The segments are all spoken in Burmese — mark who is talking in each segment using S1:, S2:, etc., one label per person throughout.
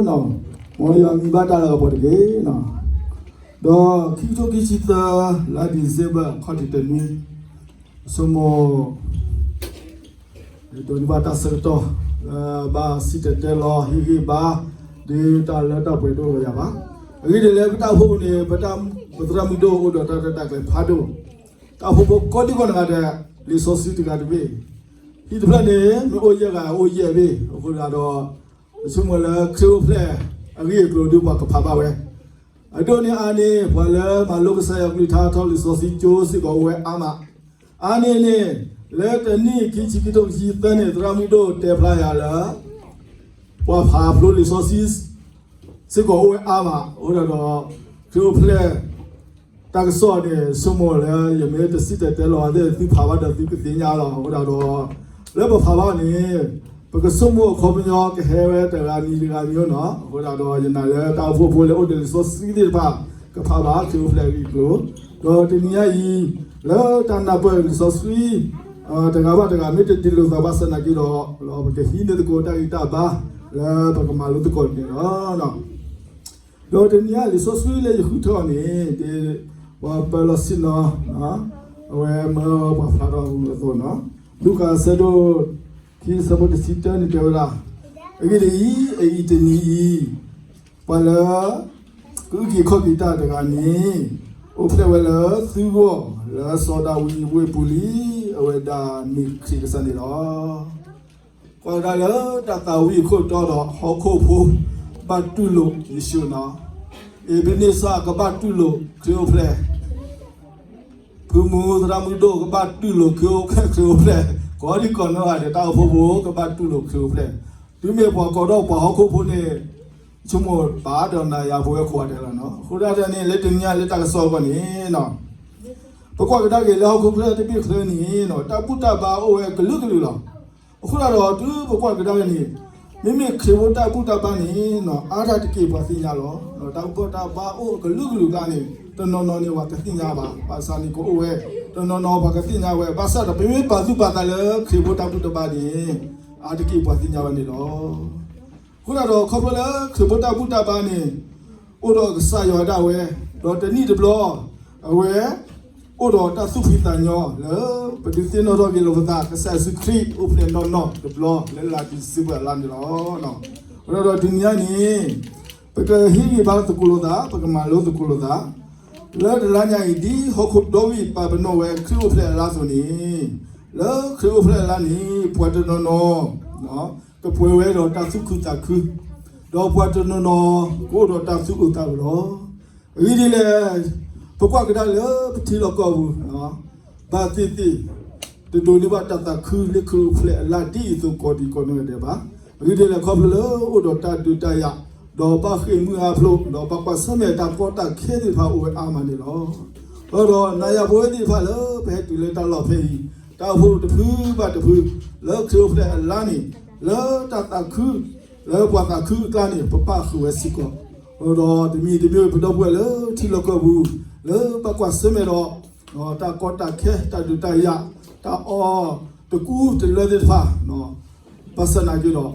S1: နော်မော်ရမီဘာတာလာပေါ်တကေနော်တော့ခိချိုကိချီတာလာဒီဇေဘာခတ်တဲ့နီစမောတို့ဒီဘာတာစတော့ဘာစီတဲ့လောဟီဘာဒီတာလက်တော့ပြေတော့ရပါအခုဒီလေပတာဖို့နေပတာပဒရမီဒိုဟိုတော့တာကဖာဒိုတာဖို့ကိုဒီကောနာတဲ့လီဆိုစီတကတဘေဒီတဖက်နေမိုးရကအိုးရဘေအခုတော့စမလာခရူဖလက်အကြီးကလိုဒီဘာကဖာပါဝဲအတိုနေအာနေဘာလဲမလုကဆယကလီထားထောလီဆိုစီချိုးစီကောဝဲအာမအာနေနေလေတနီခိချီကီတိုစီတနေဒရမီဒိုတေဖလာရလာဝါဖာဖလိုလီဆိုစီစီကောဝဲအာမဟိုတော့ခရူဖလက်တာကစောတဲ့စမောလေယမဲတစစ်တဲ့လောတဲ့ဒီဖာဝတ်တဲ့ဒီကတင်ရလာဟိုတော့လေဘဖာဝနေပကစမောခေါပညောကဟဲဝဲတရာနီကမျိုးနော်ဟိုတော့ယနာလေတာဖို့ဖို့လေအိုတယ်ဆိုစီဒီပါကဖာဝါကျူဖလက်ကြီးကိုတော့တနည်းကြီးလောတန်နာပွဲဆိုစီတကဘာတကမေတ္တိလိုသဘာစနာကြီးတော့လောဘကဟင်းတဲ့ကိုတာဂီတာပါလေဘကမာလူတကိုနေနော်တော့တနည်းလေးဆိုစီလေခုထောနေဒီဝါပလစင်နော်ဝဲမောဘာဖာတော့လို့နော်လူကဆဒိုqui sabot sitan ni tewla agiri ai tini pala ku ki khoki ta daga ni o phle wala sugo la soda wi we puli aweda ni khi ka san ni lo ko da la ta ta wi kho to do ho kho phu ba tu lo ni shu no e bini sa ka ba tu lo kyo phle phu mu dra mu do ka ba tu lo kyo phleကောဒီကောနော်တဲ့တောက်ဖို့ဖို့ကပတ်တူလို့ခေါ်ဖလဲဒီမေပေါ်ကောတော့ဘာခုဖို့နေချုံမဘာတော့နာရဖို့ခေါ်တယ်လားနော်ခုရတဲ့နေလက်တင်ညာလက်တကစောကနေနော်ပကောကတကလောက်ခုဖလဲတပိခရနီနော်တပုတ္တဘာအိုဝဲဂလုဂလုလားခုရတော့သူပကောကတကနေမိမိခေဝတပုတ္တဘာနေနော်အားရတကေပါသိညာလောနော်တပုတ္တဘာအိုဂလုဂလုကနေတနော်နော်နေဝကသိညာပါပါစာနီကိုအိုဝဲတနော်နော်ဘာကသိညာဝဲပါစတော့ပြပါစုပါတလေခေဘတာပုတ္တပါဒီအာတကိပါသိညာဝနေလောခုနတော့ခပလာခေဘတာပုတ္တပါနေဥတော်ကဆာယောဒဝဲတော့တနိတဘလောအဝဲဥတော်တသုဖိတညောလေပဒိသိနောတော့ကေလောတာကဆာစခရီဥပနေနော်နော်တဘလောလဲလာတိစိဘလာနေလောနော်ဥတော်ဒီညာနေပကဟိဘာတကူလောတာပကမာလောတကူလောတာလောတလာညာဒီဟခုဒိုဝီပါဘနောဝဲခရူဖလက်လာဆိုနေလောခရူဖလက်လာနေပွားတနော်နော်ကပွေဝဲတော့တသုခုတခုတော့ပွားတနော်ကိုတော့တသုဥတာလောဒီလေပကွာကဒါလေပတိလောကောဘူးနော်ဘာတိတိတဒိုနေဘာတတခုလေခရူဖလက်လာဒီသူကိုဒီကိုနေတယ်ပါဒီလေခေါပလောတော့တတူတရတော့ဘာခေမှုအဖလို့တော့ဘာပတ်စမဲတာပေါ်တာခဲဒီဖာဝဲအာမနေလောတော့နာယဘွေးဒီဖာလောဘဲတူလေတလောဖေးတာဖို့တဖူးပါတဖူးလောချိုဖလက်လာနေလောတတခုလောပွားတာခုကလာနေပပခုဝဲစီကောတော့ဒီမီဘတော့ပွဲလောတီလောကဘူးလောပကွာစမဲတော့တာကောတာခဲတာဒူတရတာအောတကူတလေဒီဖာနော်ပတ်စနာကြီးတော့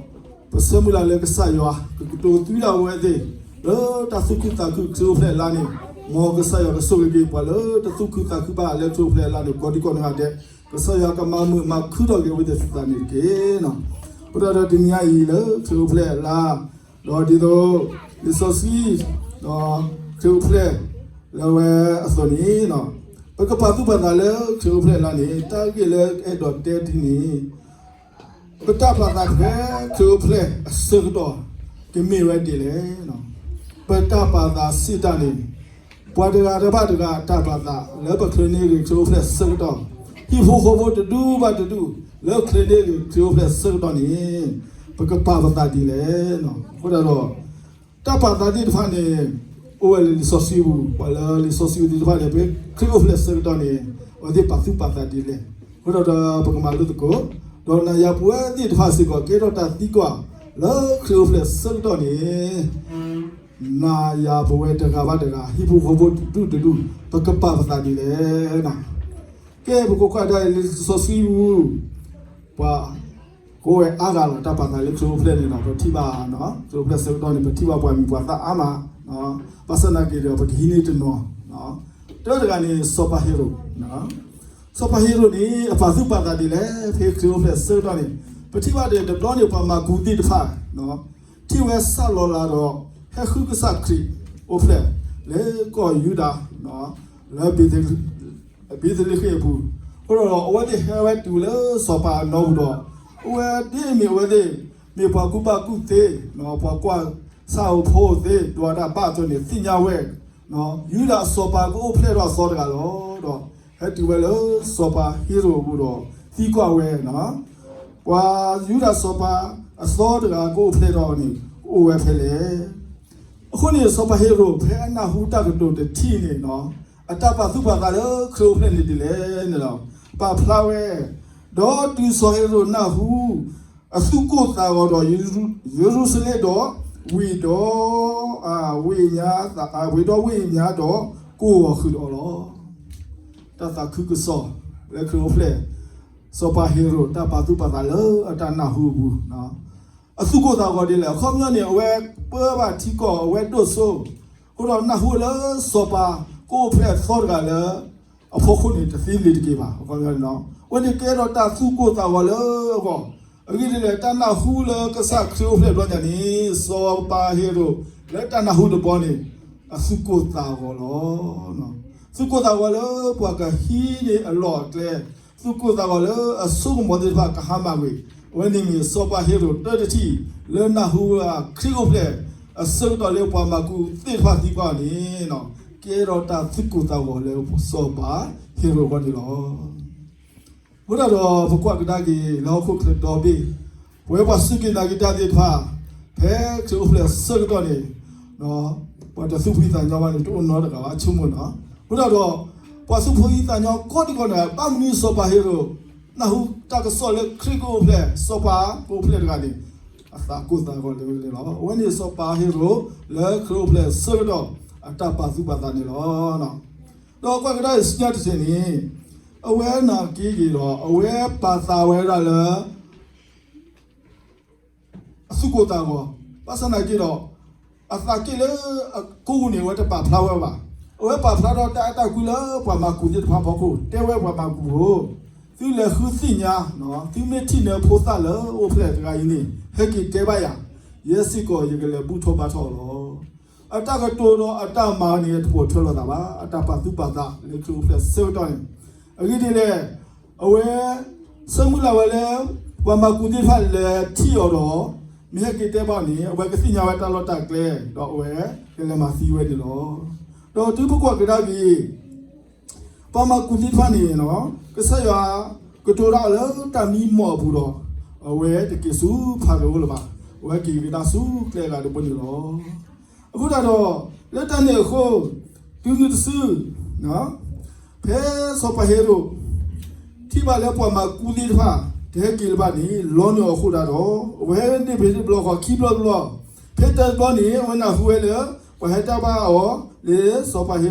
S1: ပစမလာလေကဆာယောကတူတူလာဝဲသေးလောတသုခုတခုချိုဖလက်လာနေမောကဆာယောကဆိုကေပါလောတသုခုတခုပါလေချိုဖလက်လာနေကိုဒီကောနာတဲ့ကဆာယောကမမှုမခုတော့ကေဝတဲ့စတနေကေနော်ဘုရားတော်ဒီညာကြီးလောချိုဖလက်လာတော့ဒီတော့ဒီဆိုစီတော့ချိုဖလက်လာဝဲအစောနီနော်ပကပတ်သူပါလေချိုဖလက်လာနေတာကေလေအဲ့တော့တဲတီနီပတပါတာခဲကျူဖလေစကတော့ကမေဝဲတယ်လေနော်ပတပါတာစီတနေပွားတရာတပတ်တကတပါတာလဲပခရနေကျူဖလေစကတော့ဟိဖိုခိုဘတဒူဘတဒူလဲခရနေကျူဖလေစကတော့နေပကပါတာဒီလေနော်ဟိုတော့တပါတာဒီဖာနေအိုဝဲလီဆိုစီဘူဝလာလီဆိုစီဒီဖာလေပဲကျူဖလေစကတော့နေဝဒီပါစုပါတာဒီလေဟိုတော့ပကမာလူတကိုတော့နာရပွဲတိတဖာစီကောကေတော့တာတိကွာလောခရူဖလက်စတော့နေနာရပွဲတကဘာတကဟိဖိုဘတူတူပကပပတာဒီလေနာကဲဘကိုကဒါလီဆိုစီဘူပွာ က ကိုယ်ရဲ့အားကလာတပတ်သားလေးခရိုဖလက်နေတော့ပတိပါနော်ခရိုဖလက်စတော့နေပတိပါပွားမိပွားတာအမနော်ပါစနာကေတော့ပဒီနေတနော်နော်တော့တကနေဆောပါဟီရိုနော်ဆောပါဟီရိုဒီအပါစုပါတာဒီလေဖေခရိုဖလက်စတော့နေပတိပါတဲ့ဒပလောနေပါမှာဂူတီတဖာနော်တီဝဲဆာလောလာတော့ဟဲခုကစခရီအိုဖလက်လေကိုယူဒါနော်လာဘီဒီလေခေဘူးဟိုတော့အဝတ်ဟဲဝဲတူလေဆောပါနော်တော့ဝဲဒီမီဝဲဒီမီပါကူသေးနော်ပါကွာစာအုပ်ဖို့သေးတော်တာပါတော့နေစညာဝဲနော်ယူလာစောပါကိုဖလက်တော့စောတကလို့တော့ဟဲ့ဒီဝဲလို့စောပါဟီရိုဘူးတော့ဒီကွာဝဲနော်ဝါယူလာစောပါအစောတကကိုဖလက်တော့နေအိုဝဲဖလေအခုနေစောပါဟီရိုဖဲအနာဟူတာကတော့တတိနေနော်အတပါသူပါကလည်းခရိုဖလက်နေတယ်လေနော်ပါဖလာဝဲတော့သူဆိုရလို့နာဟုအစုကိုသာတော့ယေရုရှလင်တော့ဝီတော့ဝီညာဝီတော့ကိုခုတော့တသခုကစောလေခရိုဖလေစောပါဟီရိုတပါသူပါတာလေအတနာဟုဘူးနော်အစုကိုသာတော့ဒီလေခေါမျိုးနေအဝဲပွဲပါတီကောအဝဲတို့ဆိုဟိုတော့နာဟုလေစောပါကိုဖလက်စောကလည်းအဖို့ခုနေတသိလေးတကေပါခေါမျိုးနော်วันนี้แกเราตาสู้กูตาวะเลยก็อันนี้เลยตาหน้าหูเลยก็สักครู่เพื่อนอย่างนี้สอบปาเฮโร่แล้วตาหน้าหูตัวปอนี่สู้กูตาวะเลยเนาะสู้กูตาวะเลยพวกก็ฮีนี่อร่อยเลยสู้กูตาวะเลยสู้หมดที่ว่าก็หามาเว้ยวันนี้มีสอบปาเฮโร่ตัวที่เล่นหน้าหูครู่เพื่อนสู้ต่อเลยพอมากูติดพาที่กว่านี้เนาะแกเราตาสู้กูตาวะเลยสอบปาเฮโร่วันนี้เนาะဘုရားတော်ဘကွာကဒါကြီးလောက်ခုခလတော်ပြီဝဲပါစကိနာဂီတာဒီဖာဖဲကျုပ်လက်စကတော့နေနော်ဘာတစုဖိတန်ကြောင်းပါနေတော့နော်တကအချုံမနော်ဘုရားတော်ပါစုဖိတန်ကြောင်းကောဒီကောနာပမ်နီစောပါဟီရိုနာဟုတကဆောလက်ခရီကိုဖလက်စောပါကိုဖလက်တကဒီအသာကိုသာကိုလေလေနော်ဝင်းနေစောပါဟီရိုလက်ခရိုဖလက်စကတော့အတပါစုပါတာနေလောနော်တော့ကွာကဒါစညတ်စင်းနေအဝဲနာကြီးတော့အဝဲပါသာဝဲရလဲအစုကိုတာကောပါစနာကြီးတော့အသာကြီးလေကိုနေဝတ်ပါဖလာဝဲပါအဝဲပါဖလာတော့တာကူလဲပွားမကူကြီးတဖာဖို့ကိုတဲဝဲပွားမကူဖို့သူလေခုစီညာနော်သူမတိနေဖို့သလဲအိုဖလက်တကကြီးနေဟက်ကီတဲပါရရက်စီကိုရကလေဘူးထောပါထောတော့အတကတိုးတော့အတမာနေဖို့ထောလို့တာပါအတပါသူပါတာလေခုဖလက်စေတော့အခုဒီလေအဝဲစမှုလာဝဲလေဝမကူဒီဖတ်လေတီရောတော့မြက်ကတဲ့ပါနေအဝဲကစီညာဝဲတလောတကလေတော့အဝဲကလည်းမစီဝဲဒီလောတော့သူဘကွာကဒါကြီးပမကူဒီဖတ်နေနော်ကဆရာကတိုရာလေတမီမောဘူးတော့အဝဲတကစုဖာလို့လားဝဲကီဗီတာစုကလေလာတော့ဘယ်လိုအခုတော့လက်တနေခိုးသူနစ်စုနော်ဖဲစောပါဟီရိုที่บ้านแล้วพอมากูดีท่าเด็กกินบ้านนี้ล้อนอยู่คู่ดาတော့ဝဲနေပြီဘလော့ကီဘလော့ဖဲတဲ့ဘောနေဝနာဟူလေဝဟတာပါအောလေစောပါဟီ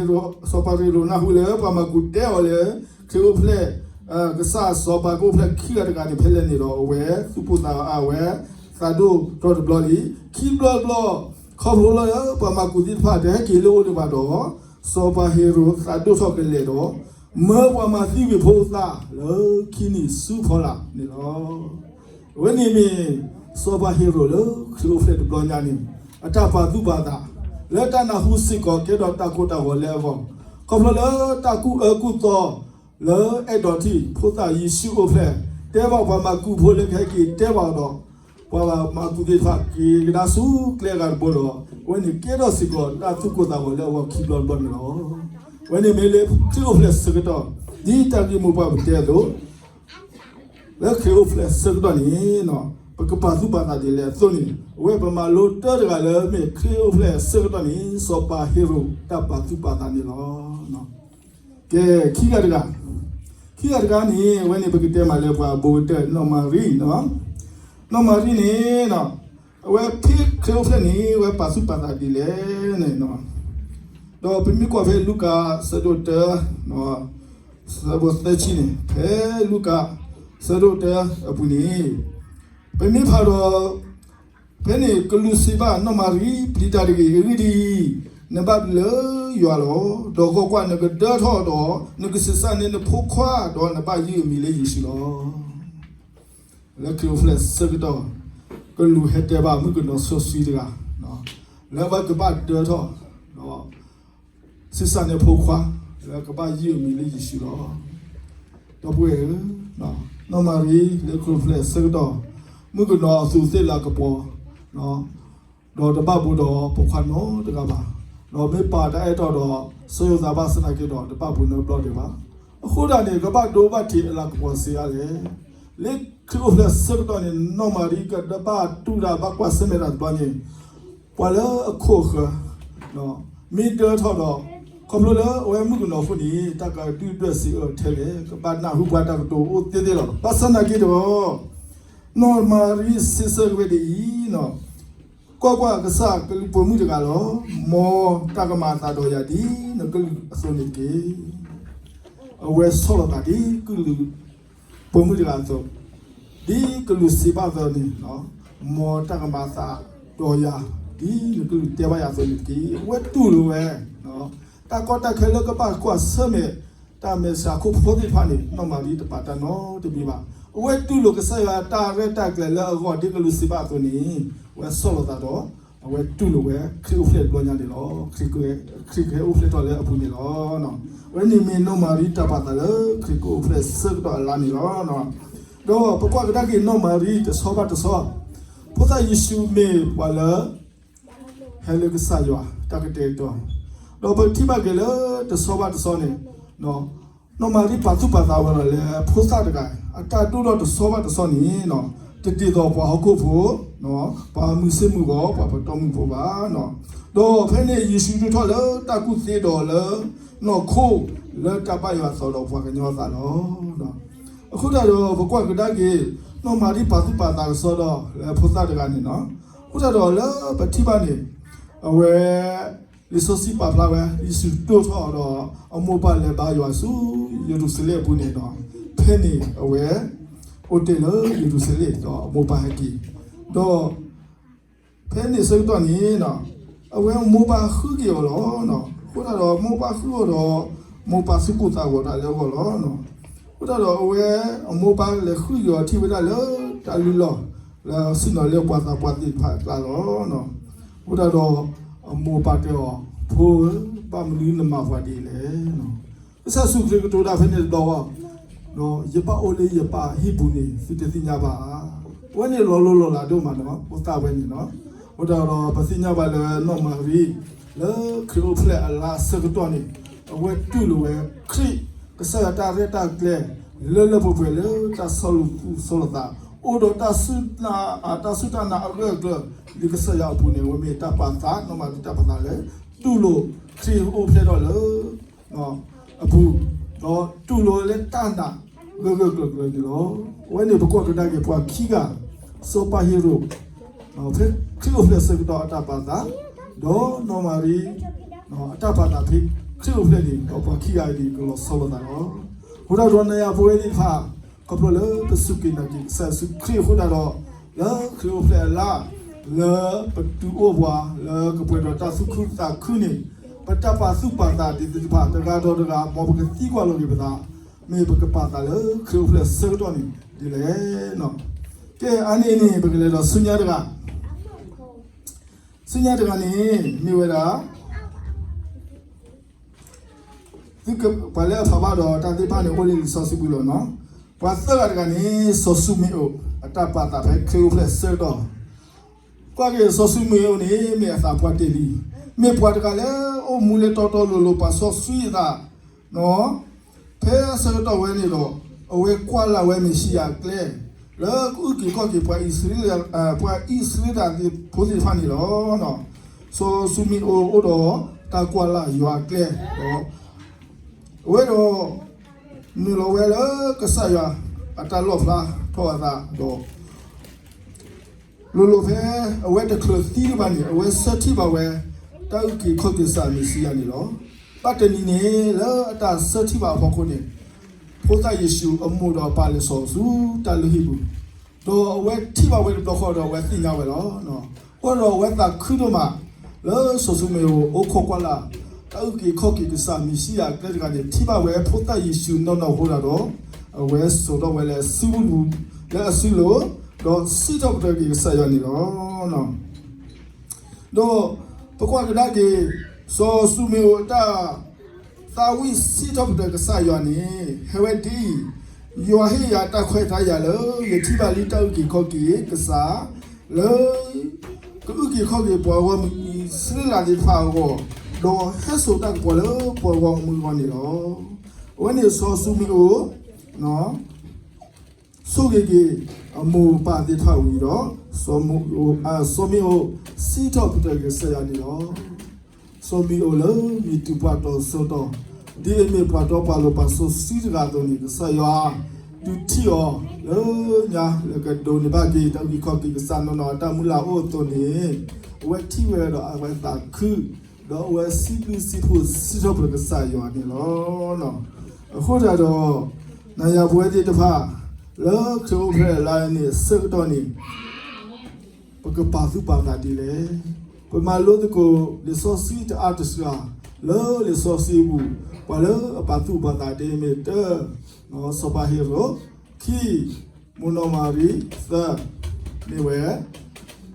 S1: ရိုနာဟူလေပမာကူတဲော်လေခေဖလေကစားစောပါကူဖလေခီရကနေဖဲလေနေတော့ဝဲစုပူတာအဝဲသာဒိုတော့ဘလော့လီခီဘလော့ခေါ်လို့လေပမာကူဒီဖာတဲ့ကီလိုဒီပါတော့စောပါဟီရိုသာဒိုဆော့ကလေးတော့မေဝမာသီဝဖို့သာလောခီနီစုဖောလာနေလောဝနေမီစောပါဟီရိုလောခလိုဖလက်ဘလောညာနီအတပါသူပါတာလက်တနာဟုစစ်ကောကေတော့တကုတာဝလဲဘောခေါပလောတကုကုတော့လောအဲ့တော်တီဖို့သာယေရှုအဖလက်တဲဘောဘာမကူဖို့လက်ခဲကီတဲဘောတော့ဘာမကူဒီဖာကီဒါစုကလေကဘောတော့ဝနေကေတော့စစ်ကောတကုတာဝလဲဝခီဘလောဘောနေလောวันนี้มีเล็บคิวเฟลสก็ต้องดีตาดีมุบะบเตโดแล้วคิวเฟลสก็ต้องนี่เนาะปกปัจจุบันอะดีแล้วตัวนี้เว็บมาโลเตอร์ก็แล้วมีคิวเฟลสก็ต้องนี่ซอปาฮีโร่ตาปัจจุบันอะนี่เนาะแกขี้กันนี่วันนี้ปกติมาเลยว่าโบเตอร์นอมารีเนาะนอมารีนี่เนาะเว็บพิกคิวเฟลนี่เว็บปัจจุบันอะดีแล้วเนี่ยเนาะတော့ပြမိကွာဖဲလူကာစဒိုတာနော်စဘောစတချီနေဖဲလူကာစဒိုတာအပူနေ เป็นนี่พาราเป็นนี่กลุสิบาน้องมารีปลิตาดีรีดีนบับเลยอยู่หรอดอกกว่านึกเดือดทอดนึกสิสันนี่พุกขวาดอนบ้ายืมมีเลยสิลอแล้วคือเฟลสสักต่อกลุเฮตบ้ามึงก็นอสสุดกันเนาะแล้วว่าก็บ้าเดือดทอเนาะสิสันนี่พุกขวาแล้วก็บ้ายืมมีเลยสิลอตัวเพื่อเนาะน้องมารีแล้วคือเฟลสสักต่อมึงก็นอสุดเสร็จแล้วก็พอเนาะดอกบ้าบุดอพุกขวาเนาะตะกันบ้าเราไม่ปาได้ต่อดอกสยบาสนาเกดอกบ้าบุญนบลอดีบ้าคู่ด้านนี้ก็บ้าดูบ้าที่หลักบัวเสียเลยเล็กคืออุปสรรคตอนนี้น้องมารีก็ดับบ้าตูราบ้ากว่าเสม็ดบ้านนี้พอแล้วคู่เหรอเนาะมีเดือดทอดอกคำรู้แล้วโอ้ยมึงก็น้องคนนี้ตากดูด้วยสิเทเลก็บ้านหน้าหูบ้านตากตัวอุตเตเดลบาสนาเกดอกน้องมารีสิสเวดีเนาะก็กษัตริย์ก็รู้ปุ่มมือกันหรอมอตากมาตาโดยดีนักส่วนนี้ก็เอาไว้สอนกันดีก็รู้ปุ่มมือกันตัวดีก็รู้สิบ้าตัวนี้เนาะมอตากมาตาโดยดีนักเทวายาส่วนนี้ก็เวทูรู้เนาะตาก็ตาเคลื่อนก็บ้ากว่าเสม็ดตาเมษาคุปโพธิพานี่น้องมาดีตปาตาโนตัวบีบ้าเวทูรู้ก็ใส่ตาเรตาเกลือแล้วก็ดีก็รู้สิบ้าตัวนี้เวสโซลตาโดเวทูลูเวคริอุฟเลตบอญญาดิโลคริกอุฟเลตอเลอปุนิโลเนาะเวนี่มีโนมาริตาปาตาเลคริกอุฟเลสกตอลานิโลเนาะโดปกว่าก็ได้กินโนมาริตะซอบะตะซอพุทธเยซูเมวาเลเฮเลกซายอตะกะเตโตโดปฏิบัติกะเลตะซอบะตะซอนี่เนาะโนมาริปาตุปาตาวาเลพุทธตะกะอะตาตุโดตะซอบะตะซอนี่เนาะติดต่อพอเขาพูเนาะพอมือเสมือก็พอต้องมือพอบ้าเนาะดอกเพนเนี่ยยิสุจุทอเลยตากุเสดอเลยเนาะโคเลยตาไปว่าสอดพอกันยอซาเนาะအခုတော့ဘကွက်ကတည်းကနော်မာဒီပါသူပါတာဆိုတော့လေဖုသားတကနေနော်ခုတော့လေပတိပါနေအဝဲဒီဆိုစီပါလာပဲဒီစုတော့တော့အမောပါလေဘာရွာစုယေရုရှလင်ဘူးနေတော့ဖဲနေအဝဲဟိုတယ်လေယေရုရှလင်တော့အမောပါဟကြီးတော့ဖဲနေစုတော့နေနော်အဝဲမောပါခုကြောတော့နော်ခုတော့မောပါခုတော့မောပါစုကူတာကိုတာလေကောနော်ခုတော့အဝဲအမောပါလေခုကြောထိဝဒလေတာလူလောလာစင်တော်လေပွားတာပွားတိဖာလာတော့နော်ခုတော့အမောပါတော့ဖိုးပါမလူနမဖာဒီလေနော်အစစုကလေးကတော့ဖဲနေတော့နော်ရပါအိုလေးရပါဟိဘူးနေစိတသိညာပါဝဲနေလောလာတော့မှာနော်ဘုတာဝဲနေနော်ဘုတာတော့ပစိညာပါလေနော်မာရီလေခရိုဖလက်အလားစကတော့နေဝဲတူလိုဝဲခရီကစားတာရတာကလေလေဘဘလေတာဆောလတာအိုဒတာဆုတာနာအရေကဒီကစားရဘူးနေဝဲမေတာပါတာနော်မာရီတာပါတာလေတူလိုခရီအိုဖလက်တော့လေနော်အခုတော့တူလိုလေတန်တာလောဝဲနေဘကောတဒါကေပွားခီကဆိုပါဟီရိုနော်ဖက်ခီလိုဖလက်စကတော့အတာပါတာဒေါ်နော်မာရီနော်အတာပါတာဖိခီလိုဖလက်ဒီတော့ပွားခီကဒီကလောဆောလတာနော်ဟိုတော့နေရပွဲဒီဖာကပလိုပစုကိနာကိဆာစုခီဟိုတော့လာခီလိုဖလက်လာလာပတူအိုဘွာလာကပွေတော့တာစုခုတာခုနေပတပါစုပါတာဒီဖာတကားတော့တကားမောဘကတီကွာလို့ဒီပတာမေဘကပါတာလေခရူဖလက်ဆတော့နေဒီလေနော်ကဲအနေနဲ့ဘကလေတော့ဆုညာတကနေမြေဝဲတာဒီကပါလေဖပါတော့တာတိပါနေကိုလေးဆောစီဘူးလို့နော်ပါစတကနေဆောဆုမေအိုအတပါတာပဲခရူဖလက်ဆတော့ကွာကေဆောဆုမေအိုနေမြေအစာပွားတေလီမြေပွားတကလည်းအိုမူလေတော်လို့ပါဆောဆွီတာနော်ဖဲဆတော့ဝဲနေတော့အဝဲကွာလာဝဲမရှိရကလဲလေကူကီကောကီပွားအစ္စရေးတာဒီပိုစီဖာနီလောနော်ဆိုဆူမီအိုတော့တာကွာလာရွာကလဲတော့ဝဲတော့နူလောဝဲလေကဆာရအတလောဖလာထောတာတော့လိုဖဲအဝဲတခလတီဘာနီအဝဲစတိဘာဝဲတောက်ကီခောက်ကီစာမီစီယာနီလောပတ်တနီနေလေအတာစတိဘာဖို့ကိုနေဘုရားယေရှုအမှုတော်ပါလေဆောစုတလူဟိဘူးဒ တော့ဝဲထိပါဝဲတော့ခေါ်တော့ဝဲသိညာဝဲတော့နော်ဟောတော့ဝဲတာခုတော့မှလောဆိုစုမေကိုအိုခေါ်ကွာလာတောက်ကြီးခေါ်ကြီးကစားမရှိရကတဲ့ကနေထိပါဝဲဖို့တယေရှုနော်ဟောတာတော့ဝဲဆိုတော့ဝဲလဲစီဘူးလဲစီလို့တော့စီတော့တဲ့ကြီးဆက်ရနေတော့နော်တော့ပကွာကဒါကြီးဆိုစုမေကိုတာသာဝိစီတော့တဲ့ကစားရနေဟဲဝဲဒီယောဟေယာတခွဲထားရလို့ယတိပါလီတောက်ကြီးခေါ်ကြီးကစားလို့ကူကြီးခေါ်ကြီးပေါ်ဝမီစရလာဒီဖာကိုတော့ဟဲဆိုတက်ပေါ်လို့ပေါ်ဝမူကနေတော့ဝနေဆောဆူမီအိုနော်ဆိုကြီးအမူပါတိထားဝီတော့ဆောမူဆောမီအိုစီတော့တဲ့ကစားရနေတော့ဆောမီအိုလို့မီတူပါတော့ဆိုတော့ဒီမေပါတော့ပါလို့ပါဆိုစီတကတော့နေဆရာတူတီယောညာလကဒိုနေပါကြီးတောက်ကြီးခေါ်ကြီးစံနော်တမူလာအိုတိုနေဝက်တီဝဲတော့အဝဲတာခုတော့ဝဲစီပီစီဖို့စီတော့ပကစားယောနေလောနော်အခုတော့နာယဘွဲတိတဖာလောချိုးဖဲလာနေစက်တော့နေပကပါစုပါတာဒီလေပမာလို့တကိုလေဆိုစီတအာတစရာလောလေဆိုစီဘူးဘာလို့အပါစုပါတာဒီမေတနော်စပါဟီရိုခီမူနိုမာရီသနေဝဲ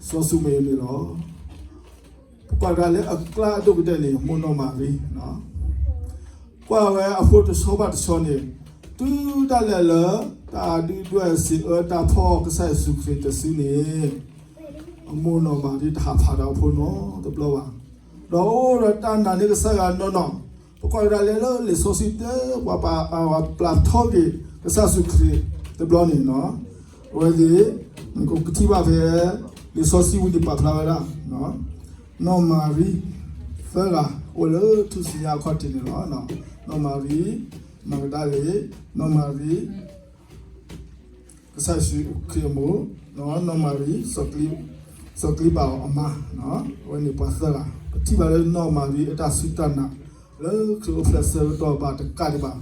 S1: ဆိုစုမေနေလောကွာကလည်းအကလာဒုကတဲ့နေမူနိုမာရီနော်ကွာဝဲအဖို့တဆောပါတဆောနေတူတလည်းလတာဒီတွဲစီတာဖောကဆိုင်စုခရတစီနေမူနိုမာရီတာဖာတော့ဖို့နော်တဘလောပါတော့တန်တန်နေကစားရနော်ပကွာရလေလေဆိုစီတဲဝပါဝပလတ်ထော်ကြီးကစားစုခရီတဘလောနေနော်ဝဲဒီကိုကတိပါပဲလေဆိုစီဝဒီပါဖလာလာနော်နော်မာရီဖလာဝလေသူစီယာခေါ်တင်နော်နော်မာရီမဂဒါလေနော်မာရီကစားစုခရီမိုနော်မာရီစကလီပါအမနော်ဝဲနေပါစလာပတိပါလေနော်မာရီအတာစီတနာလေကလိုဖလက်ဆာတော့ပါတကားပါ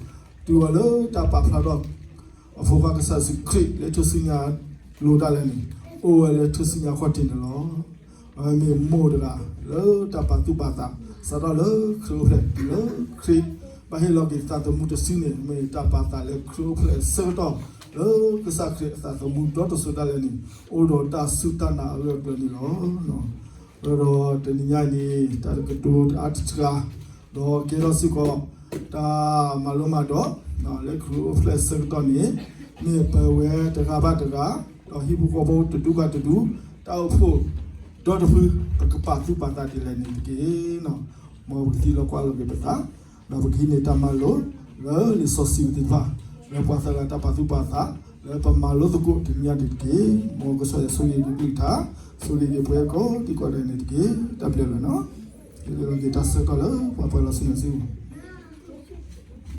S1: တူဝလေတာပါဖလာတော့အဖိုးကစားစီခရစ်လေသူစီညာလိုတာလည်းနေအိုဝလေသူစီညာခေါ်တင်တယ်နော်အမေမိုးတလားလေတာပါတူပါတာစားတော့လေကလိုဖလက်လေခရစ်ဘာဟီလောကီတာတမှုတစီနေမေတာပါတာလေကလိုဖလက်ဆာတော့လေကစားခရစ်တာတမှုတော့ဆိုတာလည်းနေအိုတော့တာစုတနာရောတယ်နော်တော့တနည်းညာနေတာကတူအတ်ချာတော့ကေရောစီကောတာမလုံးမတော့နော်လေခရူဖလက်ဆာတော့နေပဝဲတကဘာတကတော့ဟိဘူကောဘောတူကတူတောက်ဖို့တော့တဖူကပါစုပါတာဒီလည်းနေကေနော်မောဒီလောကွာလောကေပတာတော့ဒီနေတာမလို့လေဆိုစီဒီပါလေပွားလာတာပါစုပါတာလေပမာလို့ကိုဒီညာဒီကေမောကဆိုရဆိုရဒီပိတာဆိုရဒီပွဲကိုဒီကွာတဲ့နေကေတပ်ပြလို့နော်ဒီလိုကေတတ်စတော့ပါပါလာစနေစီ